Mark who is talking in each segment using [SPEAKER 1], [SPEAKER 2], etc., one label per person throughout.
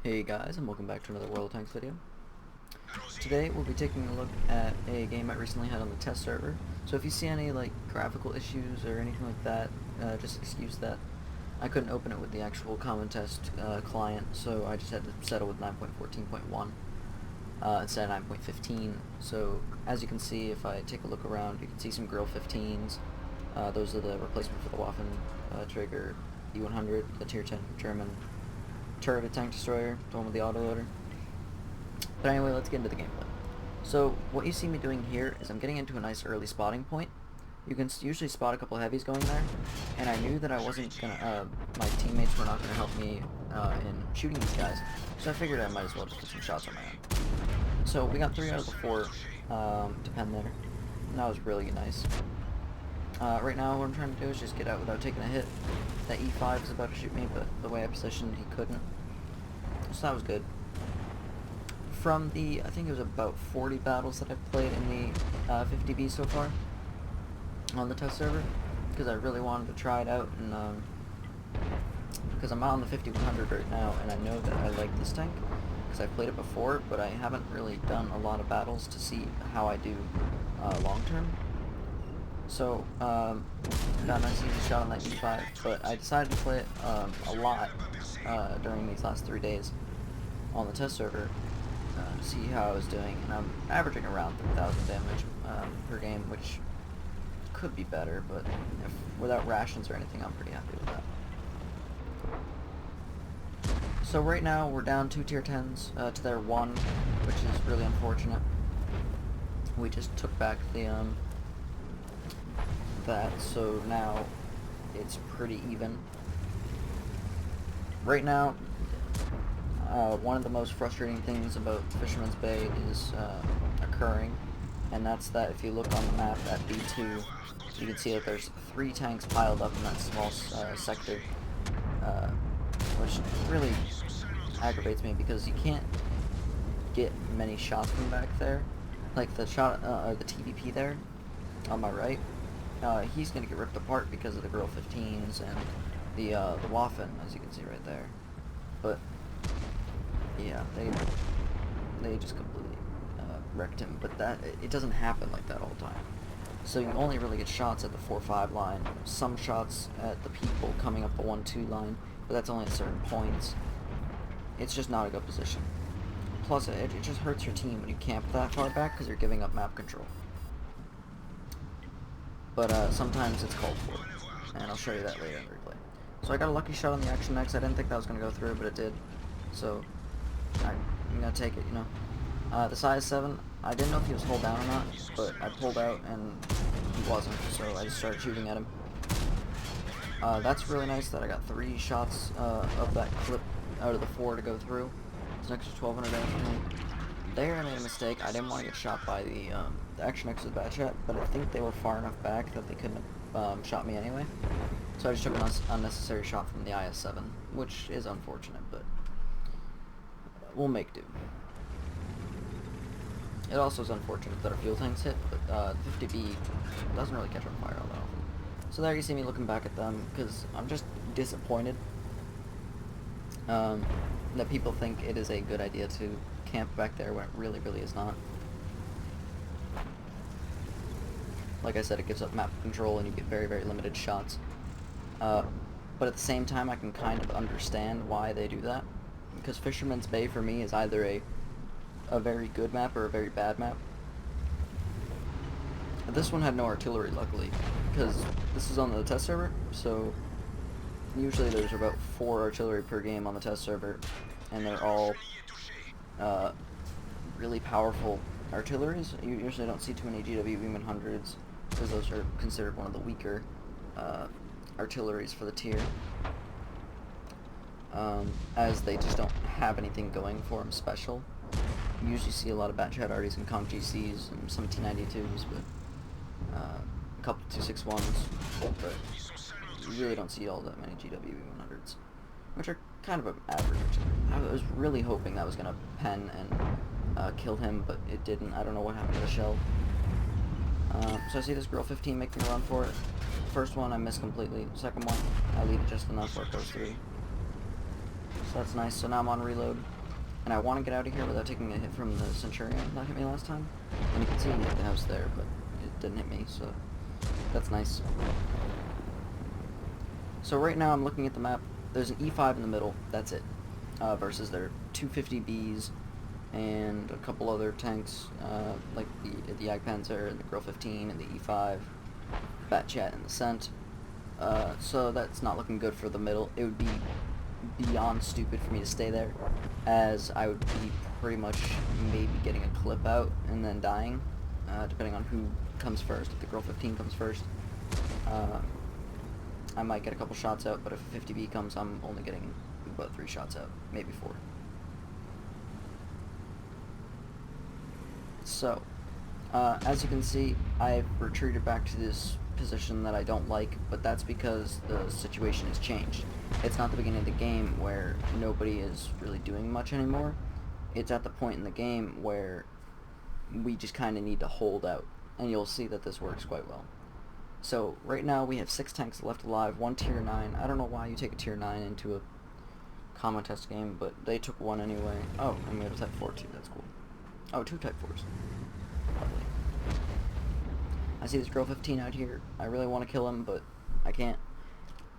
[SPEAKER 1] Hey guys, and welcome back to another World of Tanks video. Today we'll be taking a look at a game I recently had on the test server. So if you see any graphical issues or anything like that, just excuse that. I couldn't open it with the actual common test client, so I just had to settle with 9.14.1 instead of 9.15. So as you can see, if I take a look around, you can see some Grill 15s. Those are the replacement for the Waffen Traeger E100, the Tier 10 German turreted tank destroyer, the one with the autoloader. But anyway, let's get into the gameplay. So what you see me doing here is I'm getting into a nice early spotting point. You can usually spot a couple heavies going there, and I knew that I wasn't gonna, my teammates were not gonna help me in shooting these guys, so I figured I might as well just get some shots on my own. So we got 3 out of the 4 to pen there, and that was really nice. Right now what I'm trying to do is just get out without taking a hit. That E5 is about to shoot me, but the way I positioned, he couldn't. So that was good. From the, I think it was about 40 battles that I've played in the 50B so far on the test server, because I really wanted to try it out, and because I'm out on the 5100 right now, and I know that I like this tank, because I've played it before, but I haven't really done a lot of battles to see how I do long term. So, got a nice easy shot on that E5, but I decided to play it a lot during these last 3 days on the test server to see how I was doing, and I'm averaging around 3,000 damage per game, which could be better, but without rations or anything, I'm pretty happy with that. So right now, we're down 2 tier 10s to their 1, which is really unfortunate. We just took back the so now it's pretty even. Right now, one of the most frustrating things about Fisherman's Bay is occurring, and that's that if you look on the map at B2, you can see that there's 3 tanks piled up in that small sector, which really aggravates me because you can't get many shots from back there. Like the shot, or the TVP there on my right. He's gonna get ripped apart because of the Grill 15s and the Waffen, as you can see right there. But yeah, they just completely wrecked him. But it doesn't happen like that all the time. So you only really get shots at the 4-5 line, some shots at the people coming up the 1-2 line, but that's only at certain points. It's just not a good position. Plus, it just hurts your team when you camp that far back because you're giving up map control. But sometimes it's called for, and I'll show you that later in the replay. So I got a lucky shot on the AMX. I didn't think that was going to go through, but it did. So I'm going to take it, you know. The size 7, I didn't know if he was hold down or not, but I pulled out and he wasn't, so I just started shooting at him. That's really nice that I got 3 shots of that clip out of the 4 to go through. It's an extra 1200 damage. There I made a mistake. I didn't want to get shot by the Action X with bad shot, but I think they were far enough back that they couldn't have shot me anyway. So I just took an unnecessary shot from the IS-7, which is unfortunate, but we'll make do. It also is unfortunate that our fuel tanks hit, but 50B doesn't really catch on fire all that often. So there you see me looking back at them, because I'm just disappointed that people think it is a good idea to camp back there when it really, really is not. Like I said, it gives up map control and you get very, very limited shots. But at the same time, I can kind of understand why they do that. Because Fisherman's Bay for me is either a very good map or a very bad map. This one had no artillery, luckily, because this is on the test server, so usually there's about 4 artillery per game on the test server, and they're all really powerful artilleries. You usually don't see too many GW E100s, because those are considered one of the weaker artilleries for the tier, as they just don't have anything going for them special. You usually see a lot of Batchat Arties and Conch GCs and some T92s, but a couple 261s, but you really don't see all that many GW E100s, which are kind of an average. I was really hoping that was going to pen and kill him, but it didn't. I don't know what happened to the shell. So I see this Grill 15 making a run for it. First one I missed completely. Second one I lead it just enough where it goes through. So that's nice. So now I'm on reload, and I want to get out of here without taking a hit from the Centurion that hit me last time. And you can see he hit the house there, but it didn't hit me, so that's nice. So right now I'm looking at the map. There's an E5 in the middle, that's it, versus their 250Bs and a couple other tanks, like the Jagdpanzer and the Grill 15 and the E5, Batchat and the Cent. So that's not looking good for the middle. It would be beyond stupid for me to stay there, as I would be pretty much maybe getting a clip out and then dying, depending on who comes first. If the Grill 15 comes first, I might get a couple shots out, but if a 50B comes, I'm only getting about 3 shots out, maybe 4. So, as you can see, I've retreated back to this position that I don't like, but that's because the situation has changed. It's not the beginning of the game where nobody is really doing much anymore. It's at the point in the game where we just kind of need to hold out, and you'll see that this works quite well. So right now we have 6 tanks left alive, 1 tier 9. I don't know why you take a tier 9 into a common test game, but they took 1 anyway. Oh, and we have a type 4 too, that's cool. Oh, 2 type 4s. Lovely. I see this Grill 15 out here. I really want to kill him, but I can't.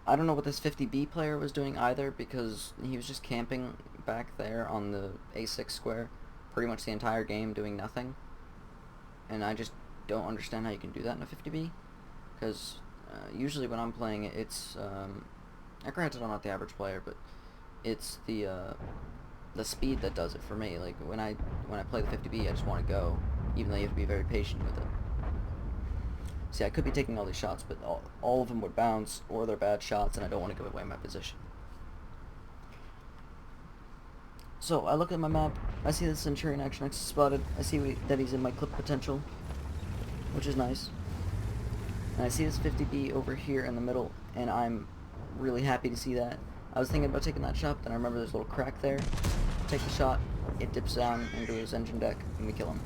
[SPEAKER 1] I don't know what this 50B player was doing either, because he was just camping back there on the A6 square pretty much the entire game doing nothing. And I just don't understand how you can do that in a 50B. Because usually when I'm playing it, it's, granted I'm not the average player, but it's the speed that does it for me. Like, when I play the 50B, I just want to go, even though you have to be very patient with it. See, I could be taking all these shots, but all of them would bounce, or they're bad shots, and I don't want to give away my position. So, I look at my map, I see the Centurion Action X spotted, I see that he's in my clip potential, which is nice. And I see this 50B over here in the middle, and I'm really happy to see that. I was thinking about taking that shot, then I remember there's a little crack there. Take the shot, it dips down into his engine deck, and we kill him.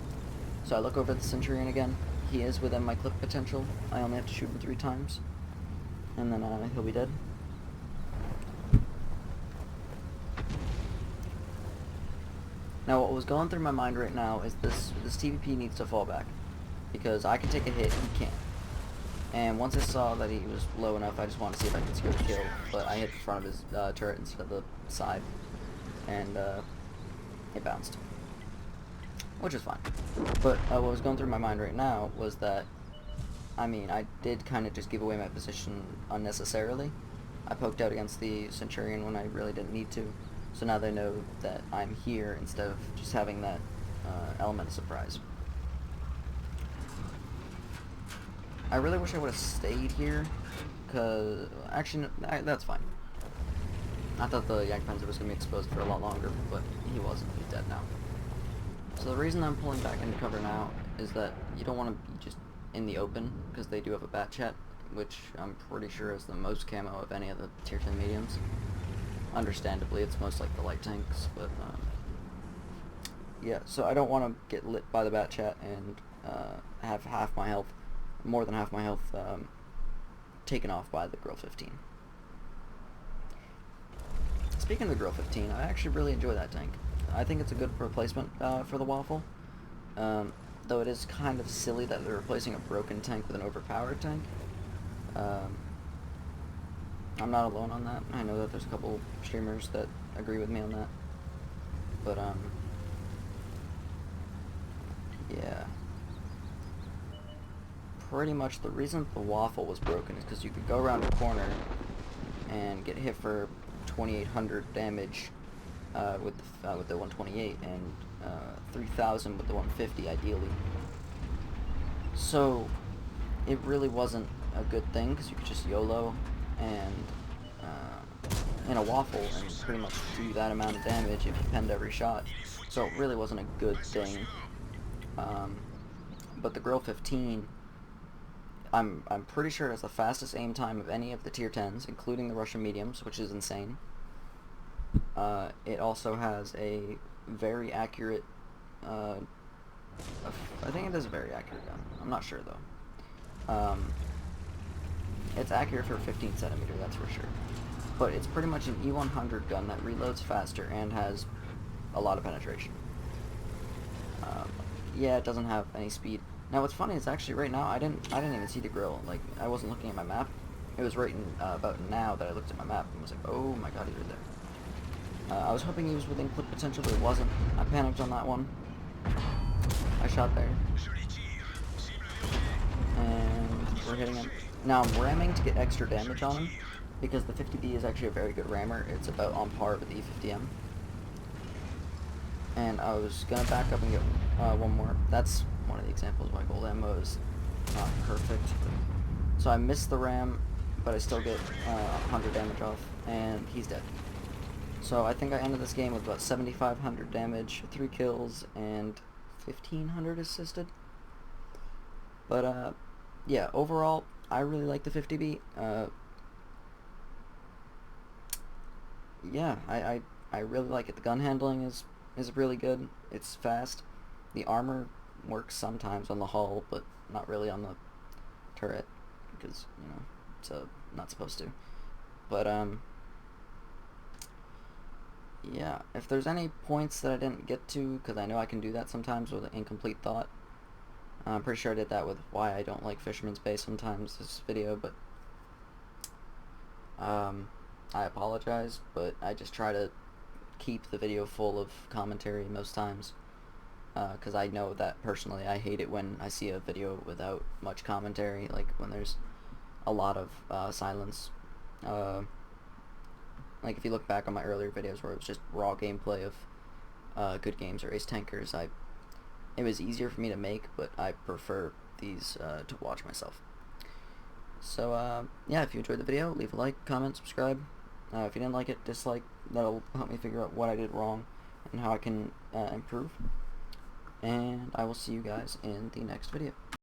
[SPEAKER 1] So I look over at the Centurion again. He is within my clip potential. I only have to shoot him 3 times, and then he'll be dead. Now what was going through my mind right now is this TVP needs to fall back, because I can take a hit, he can't. And once I saw that he was low enough, I just wanted to see if I could secure the kill, but I hit the front of his turret instead of the side, and it bounced, which is fine. But what was going through my mind right now was that, I mean, I did kind of just give away my position unnecessarily. I poked out against the Centurion when I really didn't need to, so now they know that I'm here instead of just having that element of surprise. I really wish I would have stayed here, because, actually, that's fine. I thought the Jagdpanzer was going to be exposed for a lot longer, but he wasn't. He's dead now. So the reason I'm pulling back into cover now is that you don't want to be just in the open, because they do have a Batchat, which I'm pretty sure is the most camo of any of the tier 10 mediums. Understandably, it's most like the light tanks, but yeah, so I don't want to get lit by the Batchat and have half my health, more than half my health, taken off by the Grill 15. Speaking of the Grill 15, I actually really enjoy that tank. I think it's a good replacement for the Waffle, though it is kind of silly that they're replacing a broken tank with an overpowered tank. I'm not alone on that. I know that there's a couple streamers that agree with me on that, but yeah. Pretty much the reason the Waffle was broken is because you could go around a corner and get hit for 2,800 damage with the 128 and 3,000 with the 150 ideally. So it really wasn't a good thing, because you could just YOLO and in a Waffle and pretty much do that amount of damage if you penned every shot. So it really wasn't a good thing. But the Grill 15, I'm pretty sure it has the fastest aim time of any of the tier 10s, including the Russian mediums, which is insane. It also has a very accurate, I think it is a very accurate gun. I'm not sure though. It's accurate for 15 centimeter, that's for sure. but it's pretty much an E100 gun that reloads faster and has a lot of penetration. Yeah, it doesn't have any speed. Now, what's funny is actually right now I didn't even see the grill. Like, I wasn't looking at my map. It was right in about now that I looked at my map and was like, oh my god, he's right there. I was hoping he was within clip potential, but he wasn't. I panicked on that one. I shot there. And we're hitting him. Now I'm ramming to get extra damage on him, because the 50B is actually a very good rammer. It's about on par with the E50M. And I was going to back up and get one more. That's one of the examples why gold ammo is not perfect. So I missed the ram, but I still get 100 damage off, and he's dead. So I think I ended this game with about 7,500 damage, 3 kills, and 1,500 assisted. But yeah, overall, I really like the 50B. Yeah, I really like it. The gun handling is really good. It's fast. The armor works sometimes on the hull, but not really on the turret, because, you know, it's not supposed to. But yeah, if there's any points that I didn't get to, because I know I can do that sometimes with an incomplete thought. I'm pretty sure I did that with why I don't like Fisherman's Bay sometimes this video, but I apologize, but I just try to keep the video full of commentary most times, because I know that personally I hate it when I see a video without much commentary, like when there's a lot of silence. Like if you look back on my earlier videos where it was just raw gameplay of good games or ace tankers, it was easier for me to make, but I prefer these to watch myself. So yeah, if you enjoyed the video, leave a like, comment, subscribe. If you didn't like it, dislike. That'll help me figure out what I did wrong and how I can improve. And I will see you guys in the next video.